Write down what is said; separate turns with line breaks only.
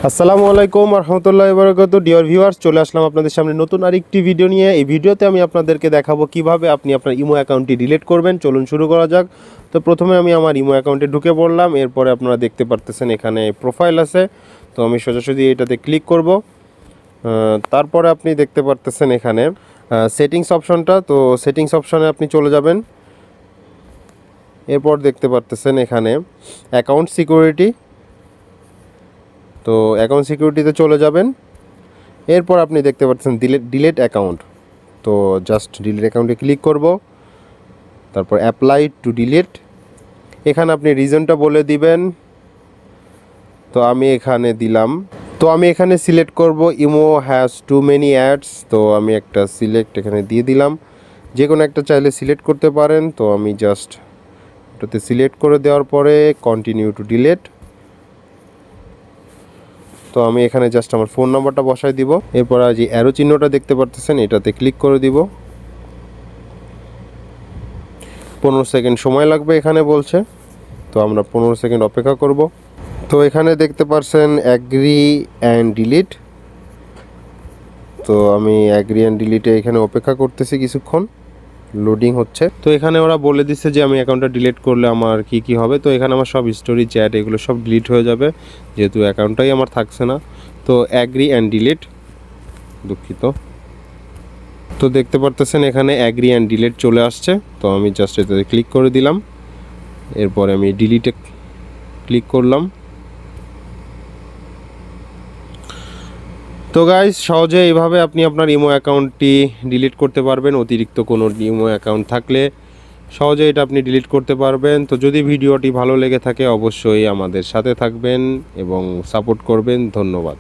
আসসালামু আলাইকুম রহমতুল্লাহি ওয়া বারাকাতুহু। ডিয়ার ভিউয়ার্স, চলে আসলাম আপনাদের সামনে নতুন আরেকটি ভিডিও নিয়ে। এই ভিডিওতে আমি আপনাদেরকে দেখাবো কিভাবে আপনি আপনার ইমো অ্যাকাউন্টটি ডিলিট করবেন। চলুন শুরু করা যাক। তো প্রথমে আমি আমার ইমো অ্যাকাউন্টে ঢুকে পড়লাম। এরপরে আপনারা দেখতে পারতেছেন এখানে প্রোফাইল আছে। তো আমি সোজাসুজি এটাতে ক্লিক করব। তারপরে আপনি দেখতে পারতেছেন এখানে সেটিংস অপশনটা। তো সেটিংস অপশনে আপনি চলে যাবেন। এরপর দেখতে পারতেছেন এখানে অ্যাকাউন্ট সিকিউরিটি। তো অ্যাকাউন্ট সিকিউরিটিতে চলে যাবেন। এরপর আপনি দেখতে পাচ্ছেন ডিলেট অ্যাকাউন্ট। তো জাস্ট ডিলেট অ্যাকাউন্টে ক্লিক করব। তারপর অ্যাপ্লাই টু ডিলিট। এখানে আপনি রিজনটা বলে দিবেন। তো আমি এখানে দিলাম। তো আমি এখানে সিলেক্ট করব imo has to many ads. তো আমি একটা সিলেক্ট এখানে দিয়ে দিলাম। যে কোনো একটা চাইলে সিলেক্ট করতে পারেন। তো আমি জাস্ট এটাতে সিলেক্ট করে দেওয়ার পরে কন্টিনিউ টু ডিলেট। তো আমি এখানে জাস্ট আমার ফোন নাম্বারটা বসাই দিব। এরপর যে অ্যারো চিহ্নটা দেখতে পারতেছেন এটাতে ক্লিক করে দিব। 15 সেকেন্ড সময় লাগবে এখানে বলছে। তো আমরা 15 সেকেন্ড অপেক্ষা করব। তো এখানে দেখতে পারছেন অ্যাগ্রি অ্যান্ড ডিলিট। তো আমি অ্যাগ্রি অ্যান্ড ডিলিটে এখানে অপেক্ষা করতেছি কিছুক্ষণ, লোডিং হচ্ছে। তো এখানে ওরা বলে দিচ্ছে যে আমি অ্যাকাউন্টটা ডিলিট করলে আমার কি কি হবে। তো এখানে আমার সব স্টোরি, চ্যাট এগুলো সব ডিলিট হয়ে যাবে, যেহেতু অ্যাকাউন্টটাই আমার থাকছে না। তো অ্যাগ্রি অ্যান্ড ডিলিট, দুঃখিত। তো দেখতে পারতেছেন এখানে অ্যাগ্রি অ্যান্ড ডিলিট চলে আসছে। তো আমি জাস্ট এটাতে ক্লিক করে দিলাম। এরপরে আমি ডিলিটে ক্লিক করলাম। তো গাইস, সহজে এইভাবে আপনি আপনার ইমো অ্যাকাউন্টটি ডিলিট করতে পারবেন। অতিরিক্ত কোনো ইমো অ্যাকাউন্ট থাকলে সহজে এটা আপনি ডিলিট করতে পারবেন। তো যদি ভিডিওটি ভালো লেগে থাকে অবশ্যই আমাদের সাথে থাকবেন এবং সাপোর্ট করবেন। ধন্যবাদ।